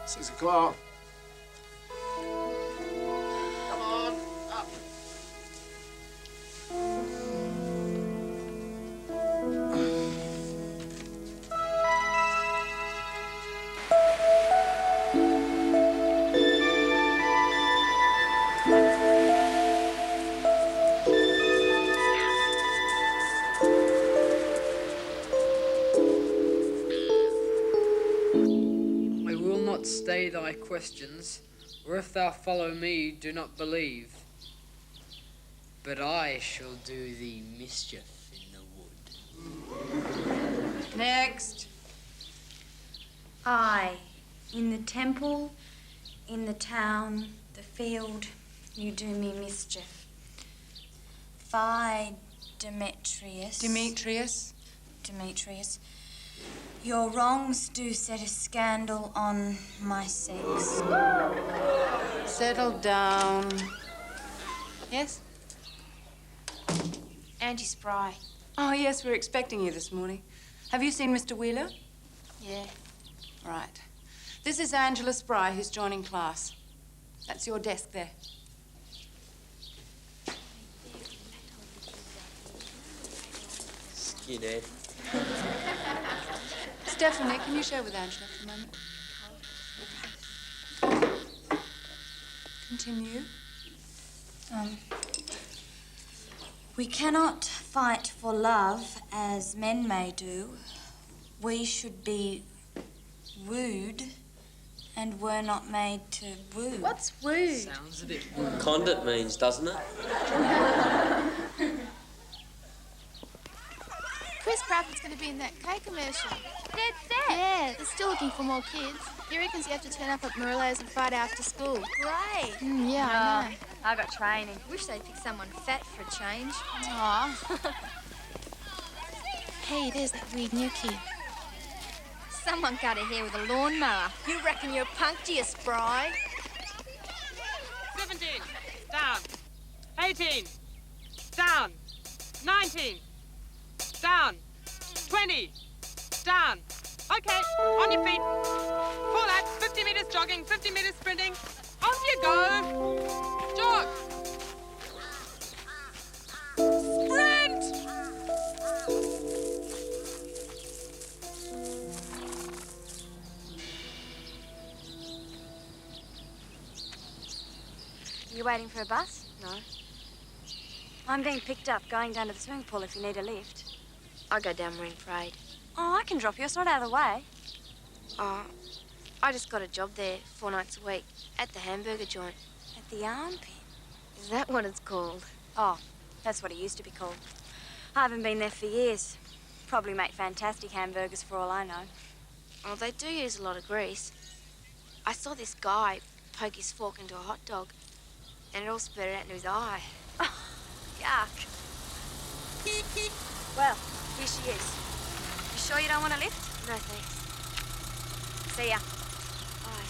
6 o'clock. Come on, up. Stay thy questions, or if thou follow me, do not believe. But I shall do thee mischief in the wood. Next. I, in the temple, in the town, the field, you do me mischief. Phi, Demetrius. Demetrius. Your wrongs do set a scandal on my sex. Settle down. Yes? Angie Spry. Oh, yes, we're expecting you this morning. Have you seen Mr. Wheeler? Yeah. Right. This is Angela Spry, who's joining class. That's your desk there. Skinhead. Stephanie, can you share with Angela for a moment? Continue. We cannot fight for love as men may do. We should be wooed and were not made to woo. What's woo? Sounds a bit weird. Condit means, doesn't it? Chris Bradford's going to be in that K commercial. Dead set. Yeah, they're still looking for more kids. He reckons you have to turn up at Marilla's on Friday after school. Great. Yeah, I know. I got training. Wish they'd pick someone fat for a change. Aw. Hey, there's that weird new kid. Someone cut her hair with a lawnmower. You reckon you're punk, do you, Spry? 17, down. 18, down. 19, down. 20, down. Okay, on your feet. Full laps, 50 metres jogging, 50 metres sprinting. Off you go. Jog. Sprint! You waiting for a bus? No. I'm being picked up, going down to the swimming pool if you need a lift. I go down Marine Parade. Oh, I can drop you. It's not out of the way. I just got a job there 4 nights a week at the hamburger joint. At the armpit. Is that what it's called? Oh, that's what it used to be called. I haven't been there for years. Probably make fantastic hamburgers for all I know. Oh, they do use a lot of grease. I saw this guy poke his fork into a hot dog, and it all spurted out into his eye. Oh, yuck. Well, here she is. You sure you don't want a lift? No, thanks. See ya. Bye.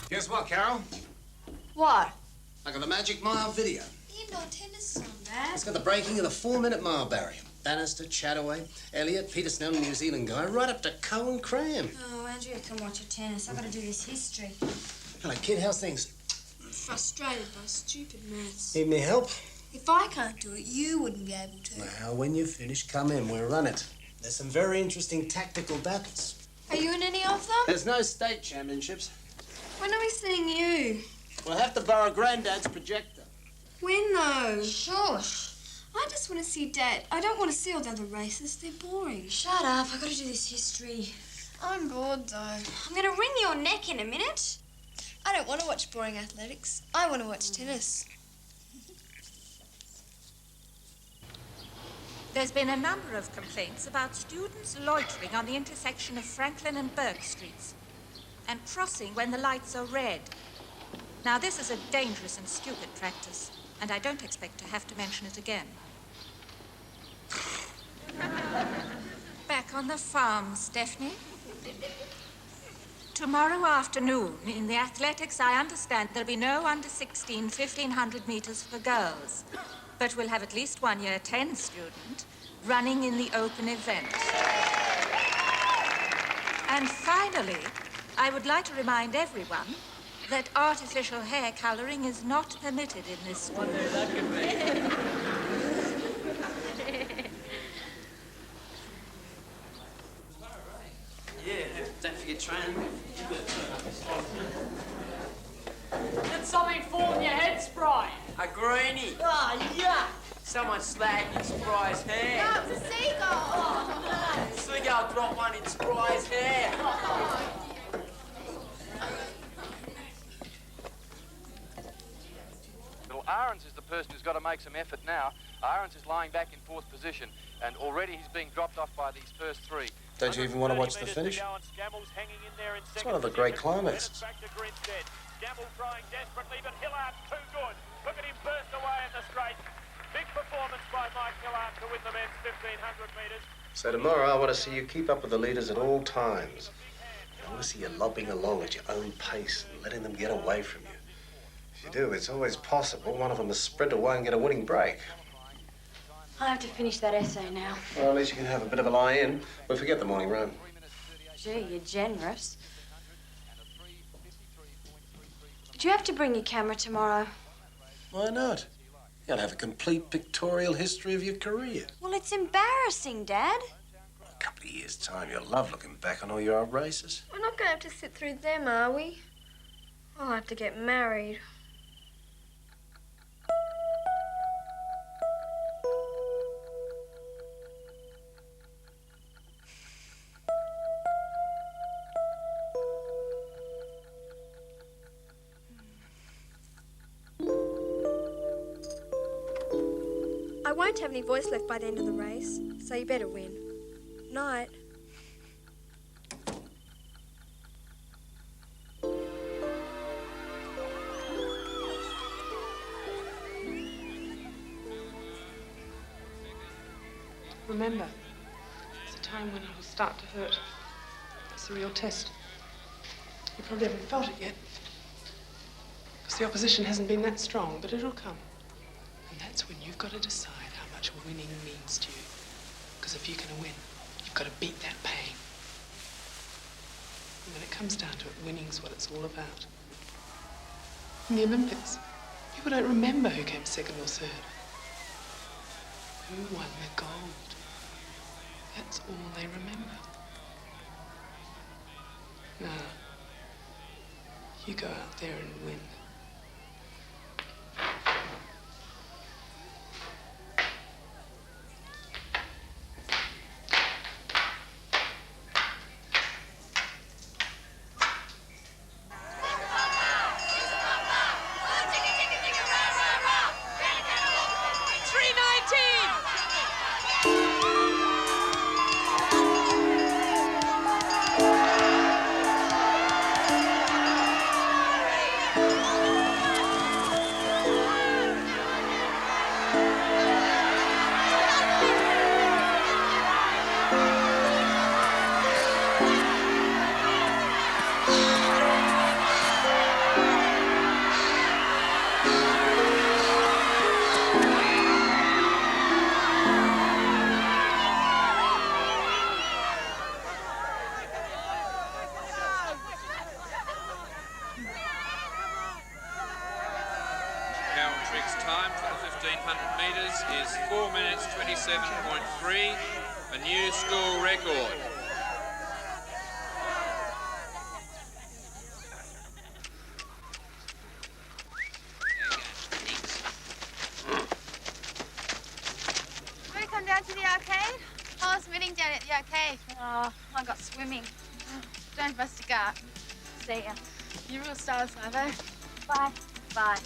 Guess what, Carol? What? I got the Magic Mile video. Indoor tennis song, Dad. It's got the breaking of the 4-minute mile barrier. Bannister, Chataway, Elliott, Peter Snell, New Zealand guy, right up to Coe and Cram. Oh, Andrea, come watch your tennis. I've got to do this history. Hello, kid. How's things? Frustrated by stupid maths. Need me help? If I can't do it, you wouldn't be able to. Well, when you finish, come in. We'll run it. There's some very interesting tactical battles. Are you in any of them? There's no state championships. When are we seeing you? We'll have to borrow Grandad's projector. When, though? Shush. I just want to see Dad. I don't want to see all the other races. They're boring. Shut up. I've got to do this history. I'm bored, though. I'm going to wring your neck in a minute. I don't want to watch boring athletics. I want to watch tennis. There's been a number of complaints about students loitering on the intersection of Franklin and Burke Streets and crossing when the lights are red. Now, this is a dangerous and stupid practice, and I don't expect to have to mention it again. Back on the farm, Stephanie. Tomorrow afternoon, in the athletics, I understand there'll be no under 16 1,500 meters for girls. But we'll have at least one year 10 student running in the open event. And finally, I would like to remind everyone that artificial hair coloring is not permitted in this school. Yeah, don't forget training. Get something for in your head, Spry. A greenie. Ah, yuck. Someone slagged in Spry's hair. No, it's a seagull. Seagull dropped one in Spry's hair. Well, Ahrens is the person who's got to make some effort now. Ahrens is lying back in fourth position, and already he's being dropped off by these first three. Don't you even want to watch the finish? It's one of the great climaxes. Gamble trying desperately, but Hillard's too good. Look at him burst away at the straight. Big performance by Mike Hillard to win the men's 1,500 metres. So tomorrow I want to see you keep up with the leaders at all times. I want to see you lobbing along at your own pace and letting them get away from you. If you do, it's always possible one of them will sprint away and get a winning break. I have to finish that essay now. Well, at least you can have a bit of a lie-in. We'll forget the morning run. Gee, you're generous. Do you have to bring your camera tomorrow? Why not? You'll have a complete pictorial history of your career. Well, it's embarrassing, Dad. In a couple of years' time, you'll love looking back on all your old races. We're not going to have to sit through them, are we? I'll have to get married. I won't have any voice left by the end of the race, so you better win. Night. Remember, it's a time when it will start to hurt. It's a real test. You probably haven't felt it yet, because the opposition hasn't been that strong, but it'll come. And that's when you've got to decide how much winning means to you. Because if you're going to win, you've got to beat that pain. And when it comes down to it, winning's what it's all about. In the Olympics, people don't remember who came second or third. Who won the gold? That's all they remember. Now, you go out there and win. Time for the 1,500 metres is 4 minutes 27.3, a new school record. Want to come down to the arcade? I was meeting down at the arcade. Oh, I got swimming. Don't bust a gut. See ya. You real stars, Mother. Bye. Bye.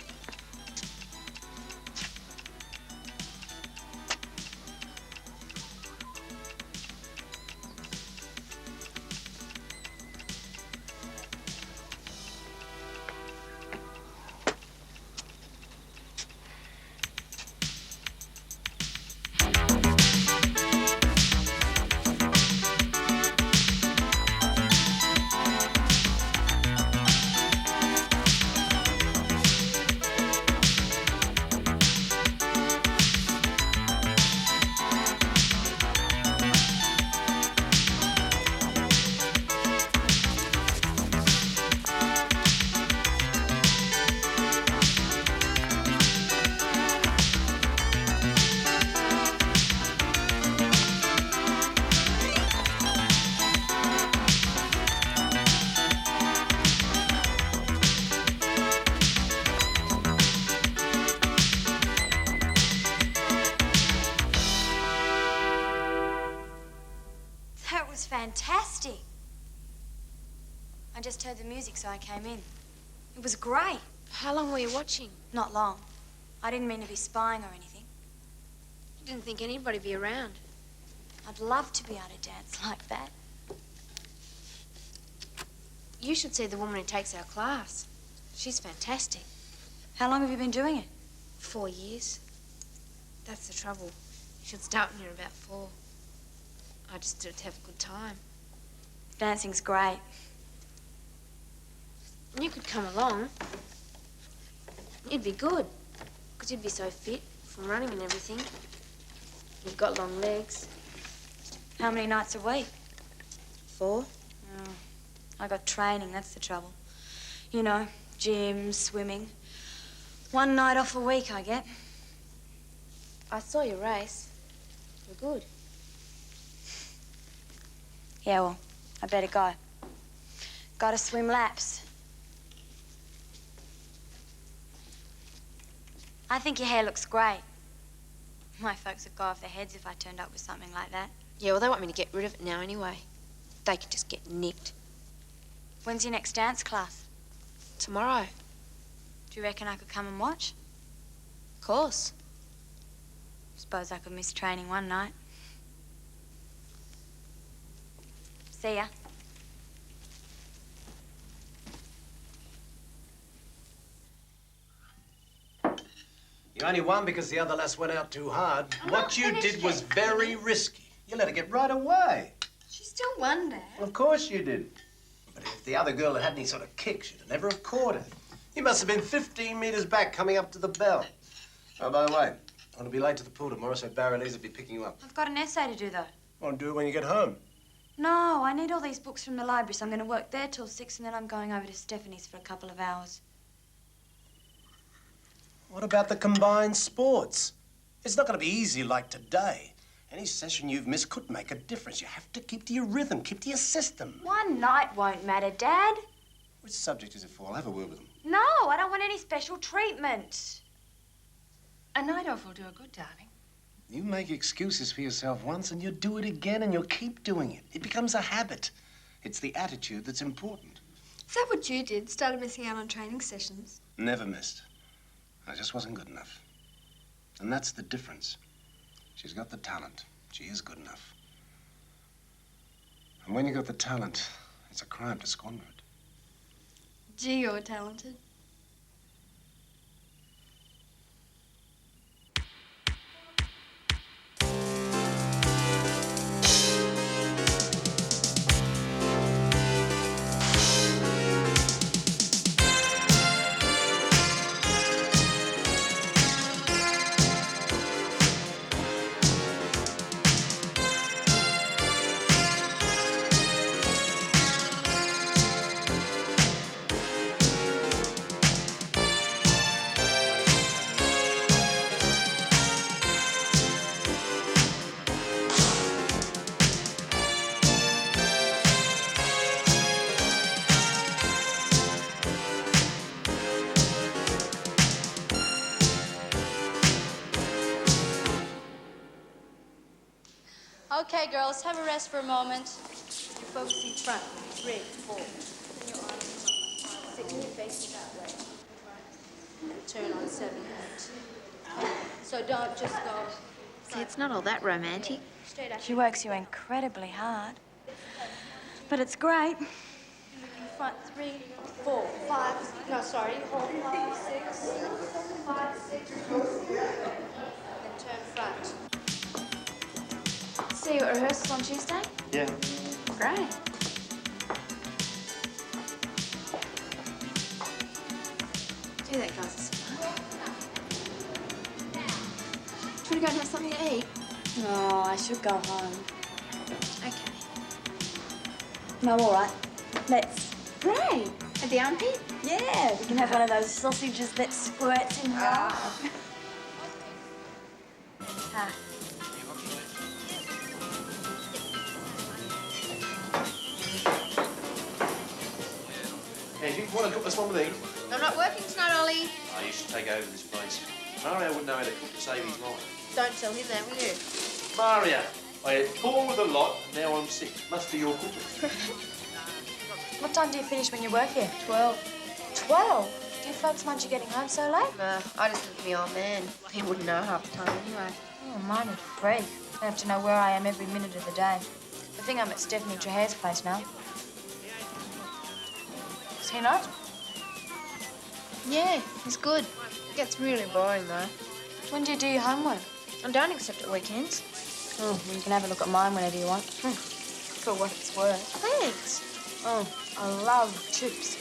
I just heard the music, so I came in. It was great. How long were you watching? Not long. I didn't mean to be spying or anything. I didn't think anybody'd be around. I'd love to be able to dance like that. You should see the woman who takes our class. She's fantastic. How long have you been doing it? 4 years. That's the trouble. You should start when you're about 4. I just did it to have a good time. Dancing's great. And you could come along. You'd be good. Because you'd be so fit from running and everything. You've got long legs. How many nights a week? 4. Oh, I got training, that's the trouble. You know, gym, swimming. 1 night off a week I get. I saw your race. You're good. Yeah, well, I better go. Gotta swim laps. I think your hair looks great. My folks would go off their heads if I turned up with something like that. Yeah, well, they want me to get rid of it now anyway. They could just get nicked. When's your next dance class? Tomorrow. Do you reckon I could come and watch? Of course. Suppose I could miss training 1 night. See ya. You only won because the other lass went out too hard. What you did was very risky. You let her get right away. She still won, Dad. Well, of course you did. But if the other girl had had any sort of kick, she'd have never have caught her. You must have been 15 metres back coming up to the bell. Oh, by the way, I want to be late to the pool tomorrow, so Barry Lee's will be picking you up. I've got an essay to do, though. Well, do it when you get home. No, I need all these books from the library, so I'm going to work there till 6, and then I'm going over to Stephanie's for a couple of hours. What about the combined sports? It's not going to be easy like today. Any session you've missed could make a difference. You have to keep to your rhythm, keep to your system. 1 night won't matter, Dad. Which subject is it for? I'll have a word with them. No, I don't want any special treatment. A night off will do her good, darling. You make excuses for yourself once and you'll do it again and you'll keep doing it. It becomes a habit. It's the attitude that's important. Is that what you did? Started missing out on training sessions? Never missed. I just wasn't good enough. And that's the difference. She's got the talent. She is good enough. And when you got the talent, it's a crime to squander it. Gee, you're talented. Okay, girls, have a rest for a moment. You're focusing front. 3, 4. Turn your arms up. 6. You're facing that way. And turn on 7, 8. So don't just go. See, it's not all that romantic. Straight up. She works you incredibly hard. But it's great. Looking front. 3, 4, 5. No, sorry. Hold 5, 6. 5, 6. Then turn front. See you at rehearsals on Tuesday? Yeah. Great. Do that, guys. It's fun. Do you want to go and have something to eat? No, I should go home. Okay. No, all right. Let's. Great. At the armpit? Yeah, we can have one of those sausages that squirts in your eye. Ah. Angie, you want to cook this one with me? I'm not working tonight, Ollie. I used to take over this place. Mario wouldn't know how to cook to save his life. Don't tell him that, will you? Mario, I had 4 with a lot, and now I'm 6. Must be your cooking. What time do you finish when you work here? 12. 12? Do you folks mind you getting home so late? Nah, I just live with my old man. He wouldn't know half the time anyway. Oh, mine is free. I have to know where I am every minute of the day. I think I'm at Stephanie Trahare's place now. Is he not? Yeah, he's good. It gets really boring, though. When do you do your homework? I don't accept at weekends. Oh, well, you can have a look at mine whenever you want. For what it's worth. Thanks. Oh, I love chips.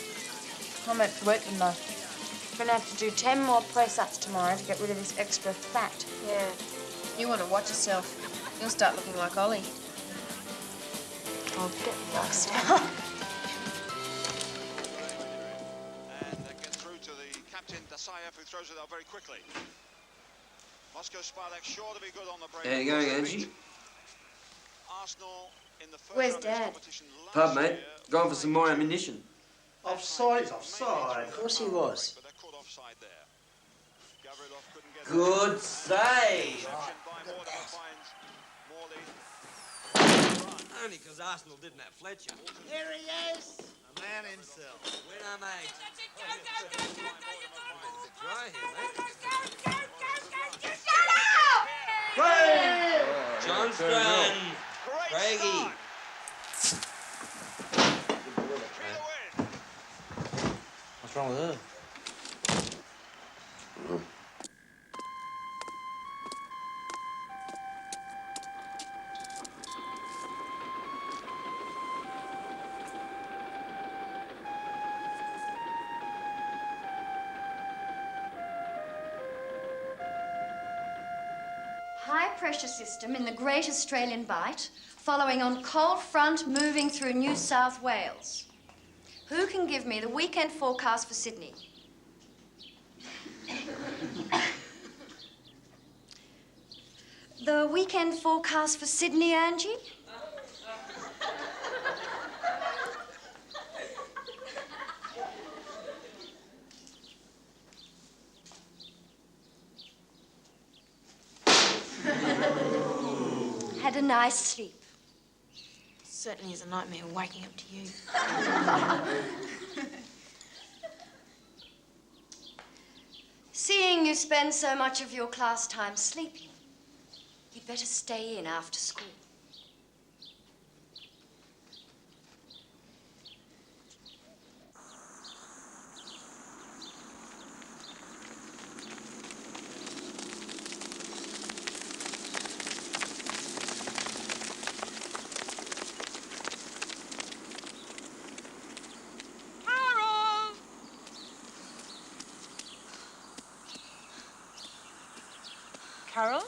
I'm meant to eat them, though. I'm gonna have to do 10 more press-ups tomorrow to get rid of this extra fat. Yeah. You want to watch yourself. You'll start looking like Ollie. I'll get lost. Who throws it out very quickly. Moscow Spartak sure to be good on the break. How you going, Angie? Arsenal in the first Where's round of this Dad? competition last Pub, mate. year. Going for some more ammunition. Offside is offside. Of course he was. But they're caught offside there. Gavrilov couldn't get Good save. Reception by Mortified finds Morley. Only because Arsenal didn't have Fletcher. Here he is, a man himself. Winner, mate. Dry here, mate. Johnston! Craigie! What's wrong with her? High pressure system in the Great Australian Bight, following on cold front moving through New South Wales. Who can give me the weekend forecast for Sydney? The weekend forecast for Sydney, Angie? Had a nice sleep. Certainly is a nightmare waking up to you. Seeing you spend so much of your class time sleeping, you'd better stay in after school. Carol,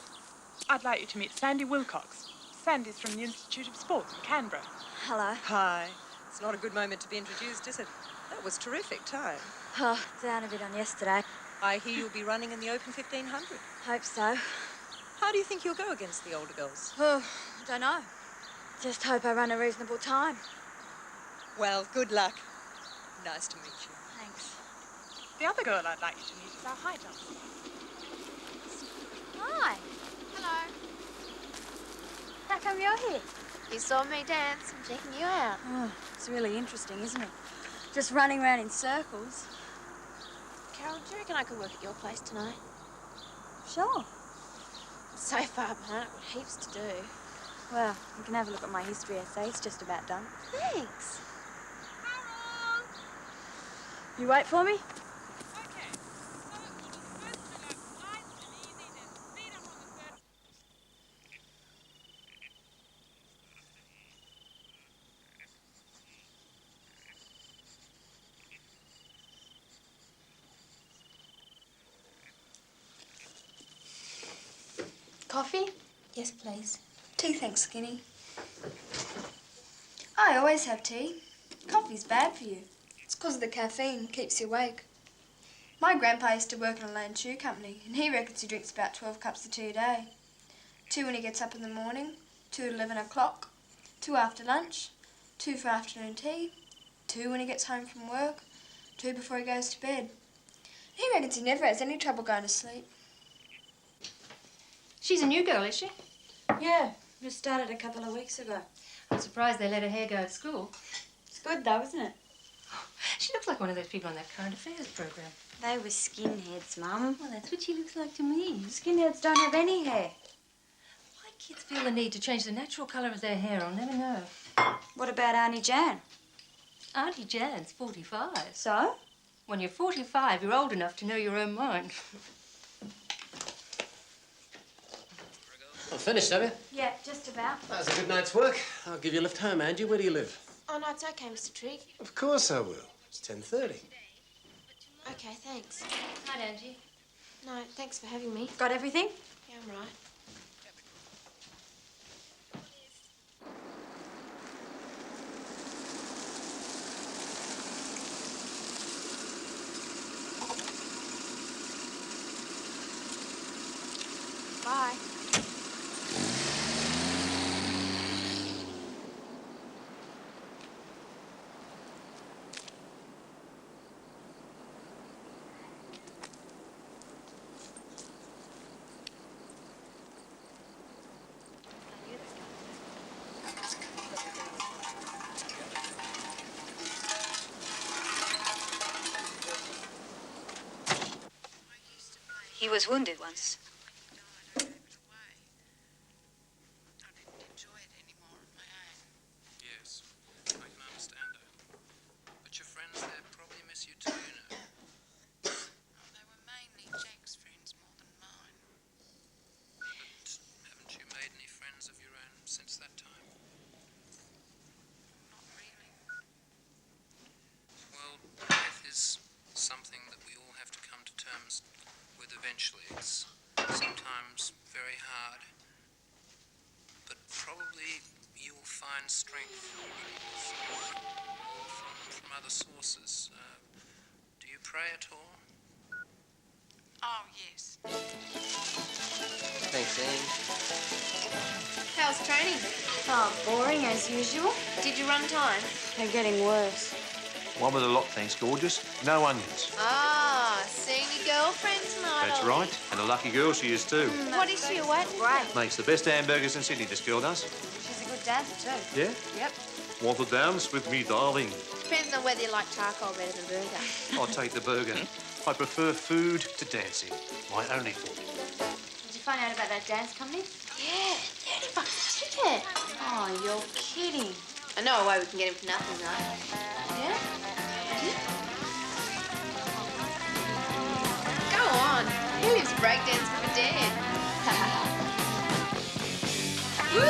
I'd like you to meet Sandy Wilcox. Sandy's from the Institute of Sport in Canberra. Hello. Hi. It's not a good moment to be introduced, is it? That was terrific time. Oh, down a bit on yesterday. I hear you'll be running in the Open 1500. Hope so. How do you think you'll go against the older girls? Oh, I don't know. Just hope I run a reasonable time. Well, good luck. Nice to meet you. Thanks. The other girl I'd like you to meet is our high jumper. Hi. Hello. How come you're here? You saw me dance. I'm checking you out. Oh, it's really interesting, isn't it? Just running around in circles. Carol, do you reckon I could work at your place tonight? Sure. So far behind, I've got heaps to do. Well, you can have a look at my history essay. It's just about done. Thanks. You wait for me? Coffee? Yes, please. Tea, thanks, Skinny. I always have tea. Coffee's bad for you. It's 'cause of the caffeine. Keeps you awake. My grandpa used to work in a land shoe company, and he reckons he drinks about 12 cups of tea a day. 2 when he gets up in the morning, 2 at 11 o'clock, 2 after lunch, 2 for afternoon tea, 2 when he gets home from work, 2 before he goes to bed. He reckons he never has any trouble going to sleep. She's a new girl, is she? Yeah, just started a couple of weeks ago. I'm surprised they let her hair go to school. It's good though, isn't it? She looks like one of those people on that current affairs program. They were skinheads, Mum. Well, that's what she looks like to me. Skinheads don't have any hair. Why kids feel the need to change the natural colour of their hair, I'll never know. What about Auntie Jan? Auntie Jan's 45. So? When you're 45, you're old enough to know your own mind. Well, finished, have you? Yeah, just about. That was a good night's work. I'll give you a lift home, Angie. Where do you live? Oh, no, it's okay, Mr. Trigg. Of course I will. It's 10:30. Okay, thanks. Hi, Angie. No, thanks for having me. Got everything? Yeah, I'm right. Bye. He was wounded once. Yes, I can understand that. But your friends there probably miss you too, you know. They were mainly Jack's friends more than mine. But haven't you made any friends of your own since that time? Not really. Well, death is something that we all have to come to terms with eventually. It's sometimes very hard. But probably you will find strength from other sources. Do you pray at all? Oh, yes. Thanks, Anne. How's training? Oh, boring as usual. Did you run time? They're getting worse. One with a lot, thanks, gorgeous. No onions. Ah, seeing your girlfriend tonight. That's right. And a lucky girl she is, too. What is she awaiting? Great. Makes the best hamburgers in Sydney, this girl does. She's a good dancer, too. Yeah? Yep. Want to dance with me, darling? Depends on whether you like charcoal better than burger. I'll take the burger. I prefer food to dancing. My only thought. Did you find out about that dance company? Yeah, $30 a ticket. Oh, you're kidding. I know a way we can get him for nothing, though. Yeah? Go on. He lives breakdancing for dead. Woo!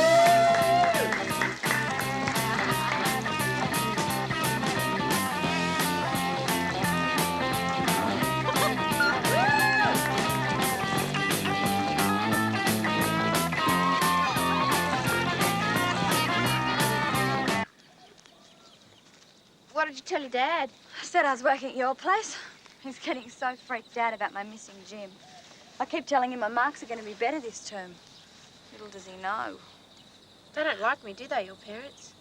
What did you tell your dad? I said I was working at your place. He's getting so freaked out about my missing gym. I keep telling him my marks are going to be better this term. Little does he know. They don't like me, do they, your parents?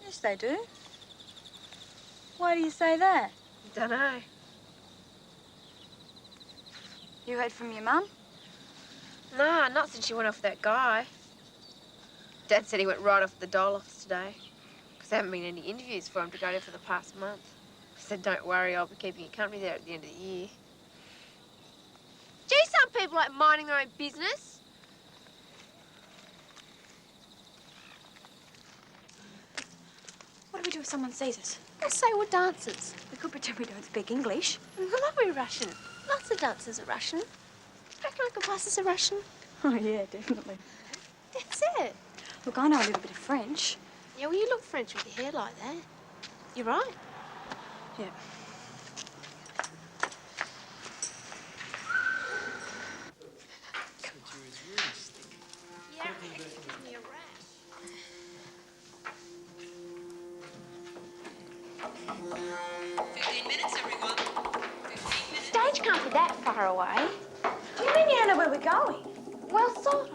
Yes, they do. Why do you say that? Dunno. You heard from your mum? Nah, not since she went off with that guy. Dad said he went right off the dole office today. Because there haven't been any interviews for him to go to for the past month. He said, don't worry, I'll be keeping you company there at the end of the year. Gee, some people like minding their own business. What do we do if someone sees us? Let's say we're dancers. We could pretend we don't speak English. We might be Russian. Lots of dancers are Russian. Reckon I could pass as a Russian? Oh, yeah, definitely. That's it. Look, I know a little bit of French. Yeah, well, you look French with your hair like that. You're right. Yeah. Yeah, it gives me a rash. Stage can't be that far away. Do you mean you don't know where we're going? Well, sort of.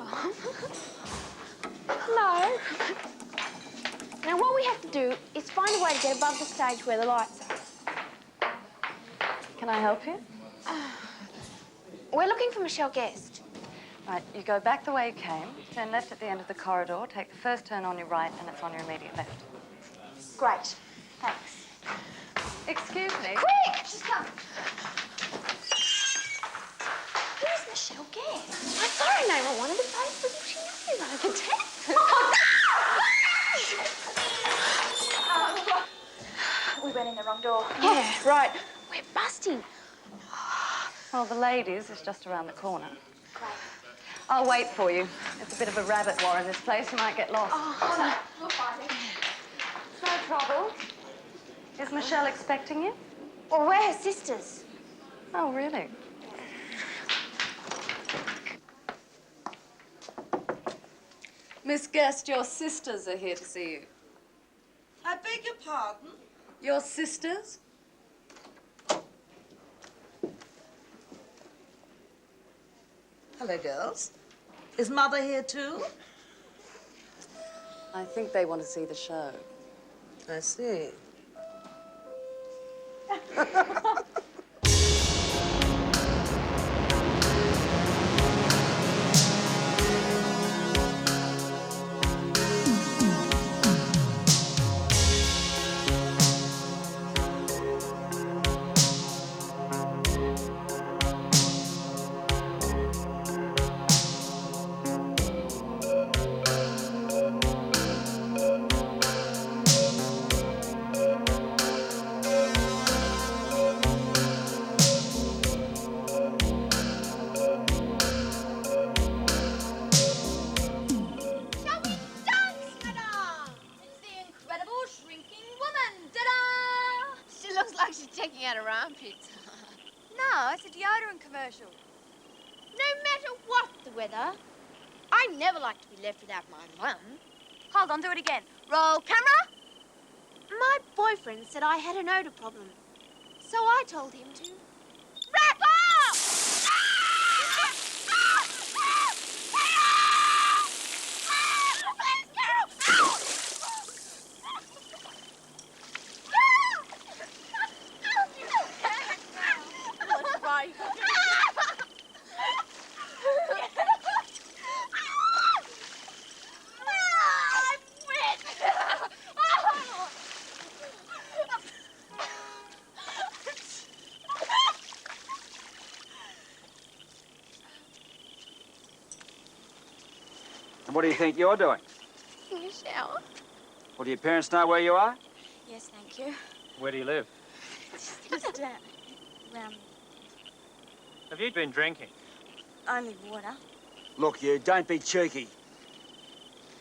No. Now, what we have to do is find a way to get above the stage where the lights are. Can I help you? We're looking for Michelle Guest. Right, you go back the way you came, turn left at the end of the corridor, take the first turn on your right, and it's on your immediate left. Great. Thanks. Excuse me. Quick! She's coming. Who's Michelle Guest? I saw her name on one of the papers. She knows. I can tell. We went in the wrong door. Yeah, right. We're busting. Well, the ladies is just around the corner. I'll wait for you. It's a bit of a rabbit warren, this place. You might get lost. Oh, no. We'll find it. No trouble. Is Michelle expecting you? Well, we're her sisters. Oh, really? Miss Guest, your sisters are here to see you. I beg your pardon? Your sisters? Hello, girls. Is Mother here too? I think they want to see the show. I see. No, it's a deodorant commercial. No matter what the weather, I never like to be left without my mum. Hold on, do it again. Roll camera. My boyfriend said I had an odour problem, so I told him to wrap up! And what do you think you're doing? Taking a shower. Well, do your parents know where you are? Yes, thank you. Where do you live? Just around. Have you been drinking? Only water. Look, you, don't be cheeky.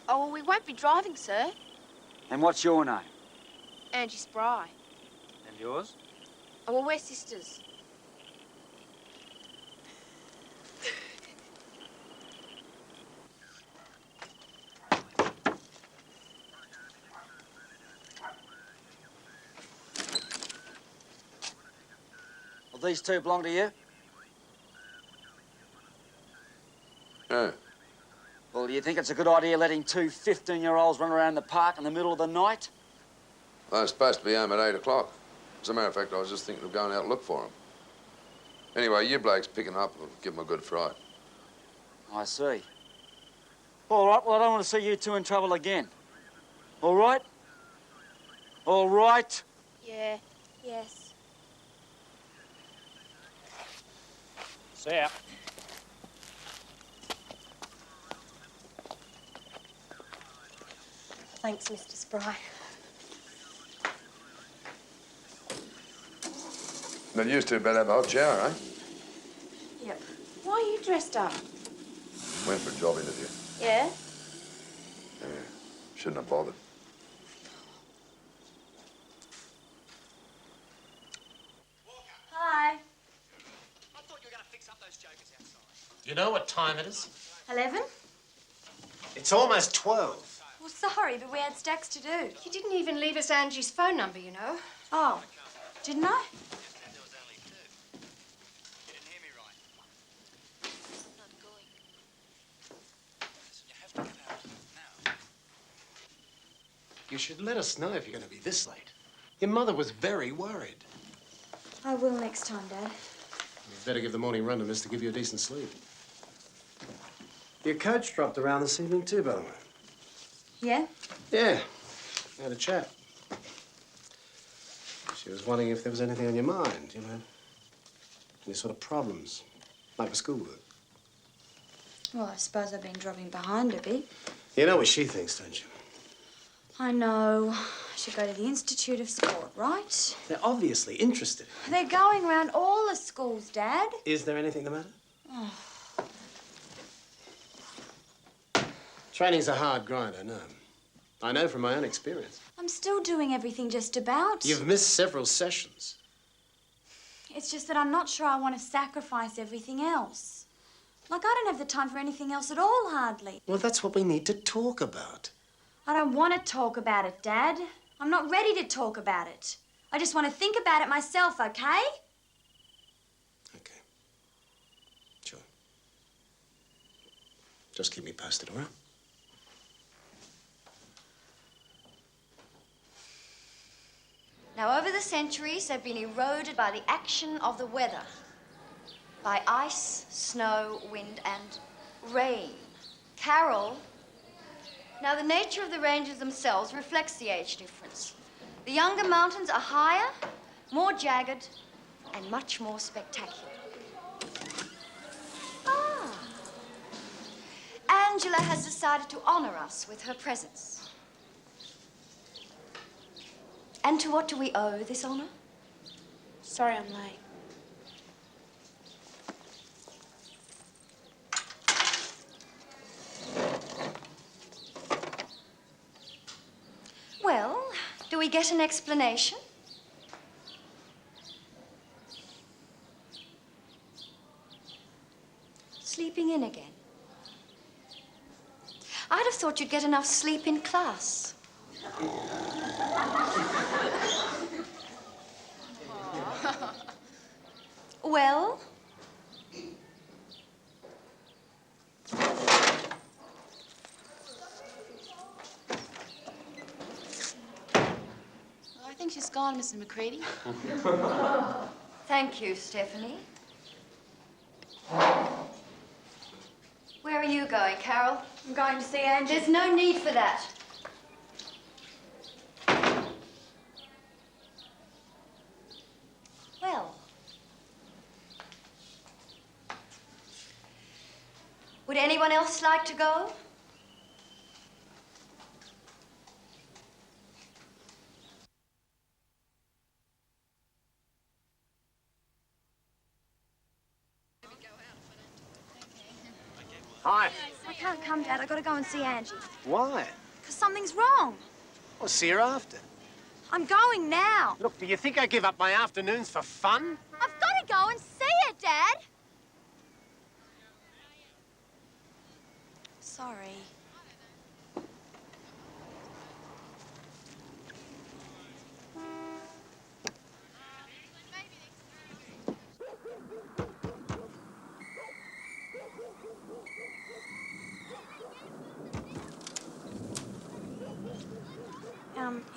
Oh, well, we won't be driving, sir. And what's your name? Angie Spry. And yours? Oh, well, we're sisters. Well, these two belong to you? No. Well, do you think it's a good idea letting two 15-year-olds run around the park in the middle of the night? I'm supposed to be home at 8 o'clock. As a matter of fact, I was just thinking of going out to look for them. Anyway, you blokes picking up will give them a good fright. I see. All right, well, I don't want to see you two in trouble again. All right? All right? Yeah. Yes. See ya. Thanks, Mr. Spry. But you two better have a hot shower, eh? Yep. Why are you dressed up? Went for a job interview. Yeah? Yeah, shouldn't have bothered. Hi. You know what time it is? 11? It's almost 12. Well, sorry, but we had stacks to do. You didn't even leave us Angie's phone number, you know. Oh, didn't I? You should let us know if you're going to be this late. Your mother was very worried. I will next time, Dad. You'd better give the morning run to Miss to give you a decent sleep. Your coach dropped around this evening too, by the way. Yeah? Yeah, we had a chat. She was wondering if there was anything on your mind, you know? Any sort of problems, like with schoolwork. Well, I suppose I've been dropping behind a bit. You know what she thinks, don't you? I know. I should go to the Institute of Sport, right? They're obviously interested. They're going round all the schools, Dad. Is there anything the matter? Oh. Training's a hard grind, I know. I know from my own experience. I'm still doing everything just about. You've missed several sessions. It's just that I'm not sure I want to sacrifice everything else. Like, I don't have the time for anything else at all, hardly. Well, that's what we need to talk about. I don't want to talk about it, Dad. I'm not ready to talk about it. I just want to think about it myself, okay? Okay. Sure. Just keep me posted, all right? Now, over the centuries, they've been eroded by the action of the weather. By ice, snow, wind, and rain. Carol. Now, the nature of the ranges themselves reflects the age difference. The younger mountains are higher, more jagged, and much more spectacular. Ah. Angela has decided to honor us with her presence. And to what do we owe this honor? Sorry I'm late. Well, do we get an explanation? Sleeping in again. I'd have thought you'd get enough sleep in class. Well? I think she's gone, Mr. McCready. Thank you, Stephanie. Where are you going, Carol? I'm going to see Angie. There's no need for that. Well. Would anyone else like to go? Hi. I can't come, Dad. I got to go and see Angie. Why? Because something's wrong. I'll see her after. I'm going now. Look, do you think I give up my afternoons for fun? I've got to go and see her, Dad. Sorry.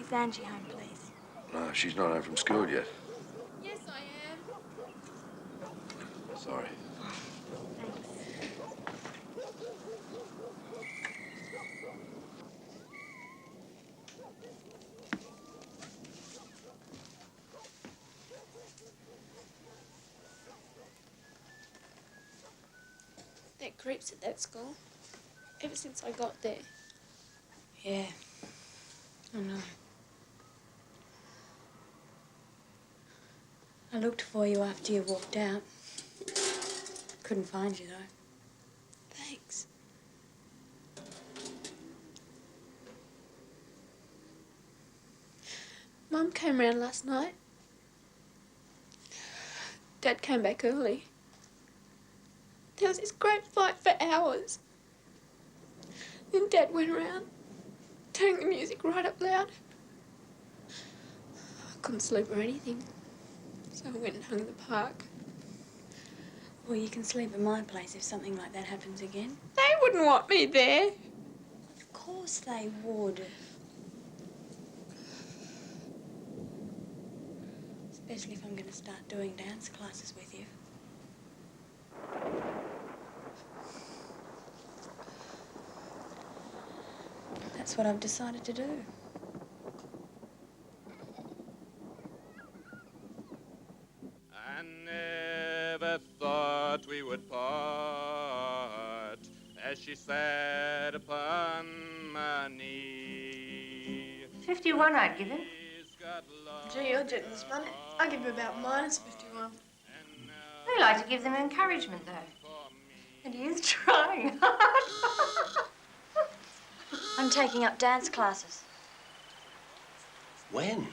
Is Angie home, please? No, she's not home from school yet. Yes, I am. Sorry. They're creeps at that school. Ever since I got there. Yeah. I know. I looked for you after you walked out. Couldn't find you, though. Thanks. Mum came round last night. Dad came back early. There was this great fight for hours. Then Dad went around, turning the music right up loud. I couldn't sleep or anything, so I went and hung in the park. Well, you can sleep at my place if something like that happens again. They wouldn't want me there. Of course they would. Especially if I'm going to start doing dance classes with you. That's what I've decided to do. would part as she sat upon my knee. 51 I'd give him. Gee, you're generous, Mum. I give you about -51. We like to give them encouragement, though. And he is trying hard. I'm taking up dance classes. When?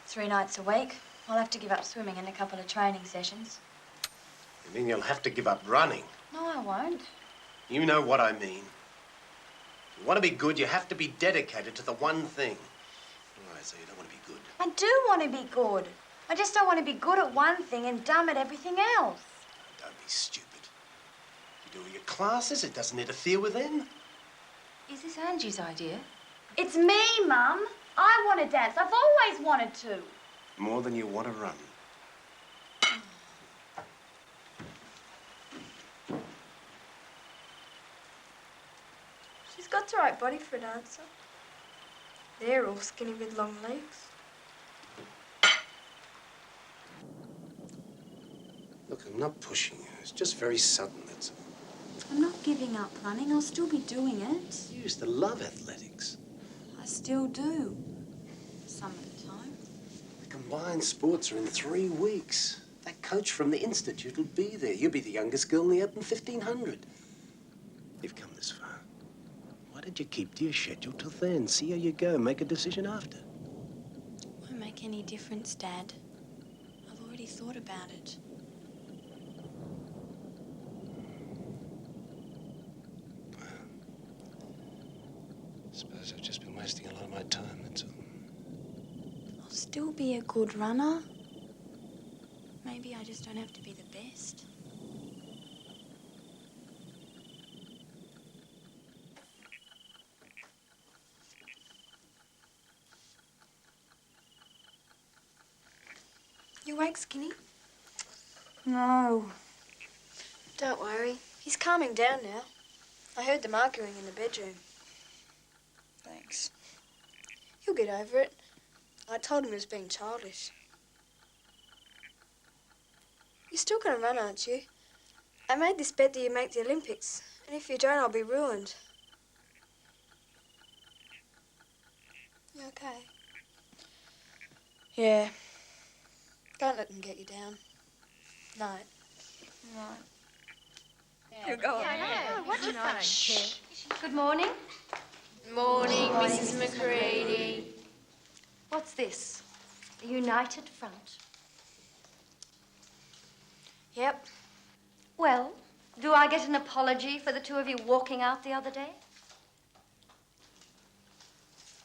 3 nights a week. I'll have to give up swimming and a couple of training sessions. You mean you'll have to give up running? No, I won't. You know what I mean. If you want to be good, you have to be dedicated to the one thing. All right, so you don't want to be good. I do want to be good. I just don't want to be good at one thing and dumb at everything else. Don't be stupid. You do your classes, it doesn't interfere with them. Is this Angie's idea? It's me, Mum. I want to dance. I've always wanted to. More than you want to run. She's got the right body for a dancer. They're all skinny with long legs. Look, I'm not pushing you. It's just very sudden, that's all. I'm not giving up running. I'll still be doing it. You used to love athletics. I still do. Some of the time. The combined sports are in 3 weeks. That coach from the Institute will be there. You'll be the youngest girl in the Open 1500. You've come this far. Why did you keep to your schedule till then? See how you go. Make a decision after. Won't make any difference, Dad. I've already thought about it. I suppose I've just been wasting a lot of my time, that's all. I'll still be a good runner. Maybe I just don't have to be the best. You awake, Skinny? No. Don't worry. He's calming down now. I heard them arguing in the bedroom. Thanks. He'll get over it. I told him he was being childish. You're still going to run, aren't you? I made this bet that you make the Olympics. And if you don't, I'll be ruined. You okay? Yeah. Don't let them get you down. Night. Night. You go on. Yeah, what's your fun? Shh. Good morning. Morning, Mrs. McCready. What's this? A united front? Yep. Well, do I get an apology for the two of you walking out the other day?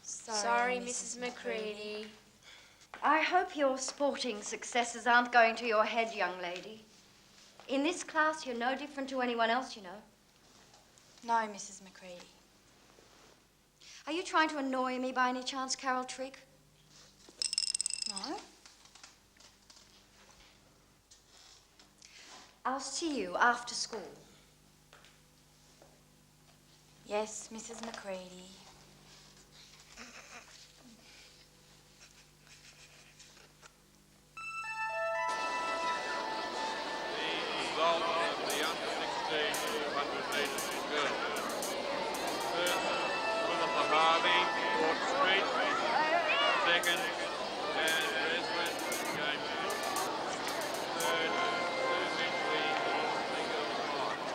Sorry, Mrs. McCready. I hope your sporting successes aren't going to your head, young lady. In this class, you're no different to anyone else, you know. No, Mrs. McCready. Are you trying to annoy me by any chance, Carol Trigg? No. I'll see you after school. Yes, Mrs. McCready. Result of the under-16 200 metres girls. First, Philippa Harvey, Port Street. Second, Janet Reswood, James. Third, Susan Lee, Legal High.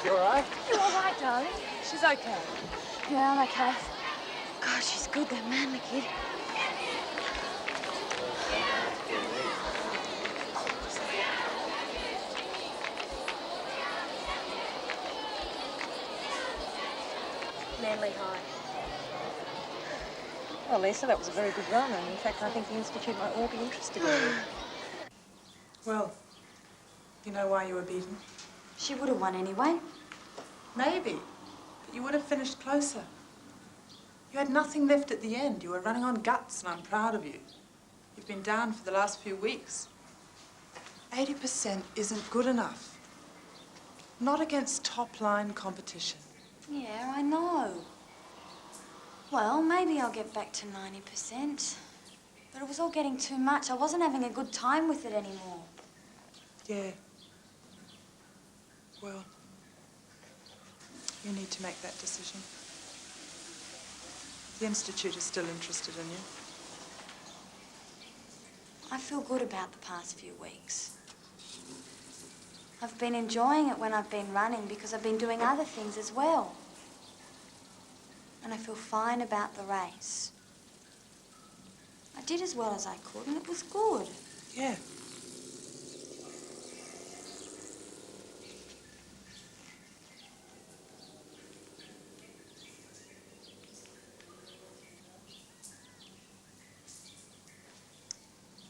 You all right? You all right, darling? She's okay. Yeah, I'm okay. God, she's good, that man, the kid. Manly High. Well, Lisa, that was a very good run, and in fact, I think the Institute might well be interested in you. Well, you know why you were beaten? She would have won anyway. Maybe, but you would have finished closer. You had nothing left at the end. You were running on guts, and I'm proud of you. You've been down for the last few weeks. 80% isn't good enough. Not against top-line competition. Yeah, I know. Well, maybe I'll get back to 90%. But it was all getting too much. I wasn't having a good time with it anymore. Yeah. Well, you need to make that decision. The Institute is still interested in you. I feel good about the past few weeks. I've been enjoying it when I've been running because I've been doing other things as well. And I feel fine about the race. I did as well as I could, and it was good. Yeah.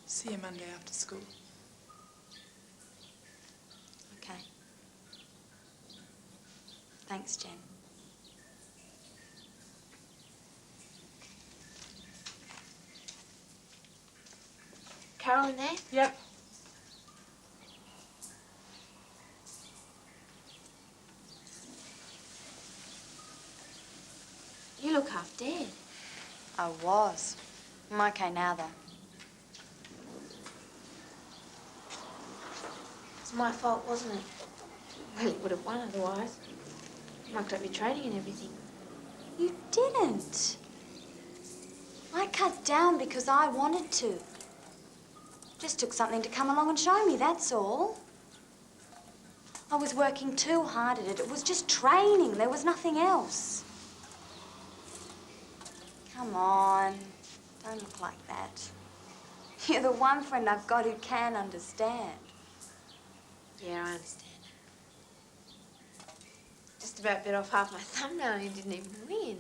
See you Monday after school. Okay. Thanks, Jen. Carol in there? Yep. You look half dead. I was. I'm okay now, though. It's my fault, wasn't it? Well, you would have won otherwise. Mucked up your training and everything. You didn't. I cut down because I wanted to. Just took something to come along and show me, that's all. I was working too hard at it. It was just training. There was nothing else. Come on. Don't look like that. You're the one friend I've got who can understand. Yeah, I understand. Just about bit off half my thumbnail and you didn't even win.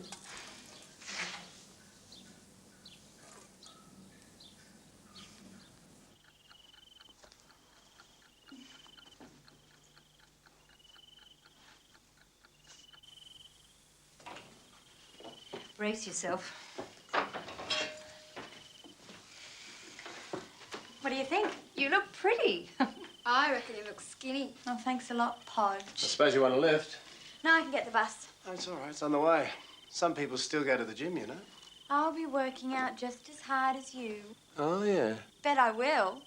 Brace yourself. What do you think? You look pretty. I reckon you look skinny. Oh, thanks a lot, Podge. I suppose you want a lift? No, I can get the bus. Oh, it's all right. It's on the way. Some people still go to the gym, you know. I'll be working out just as hard as you. Oh, yeah. Bet I will.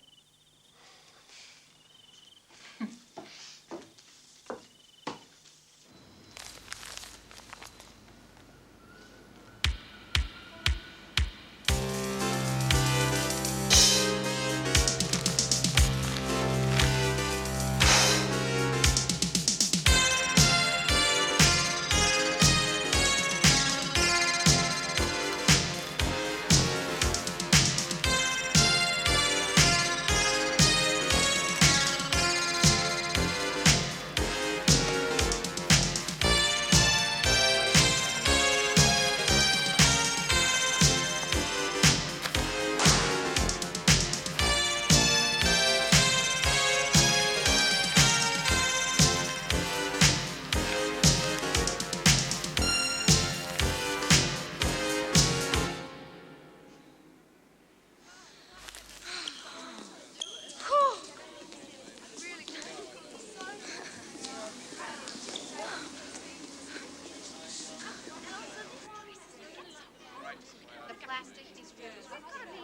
elastic, his views. We've got to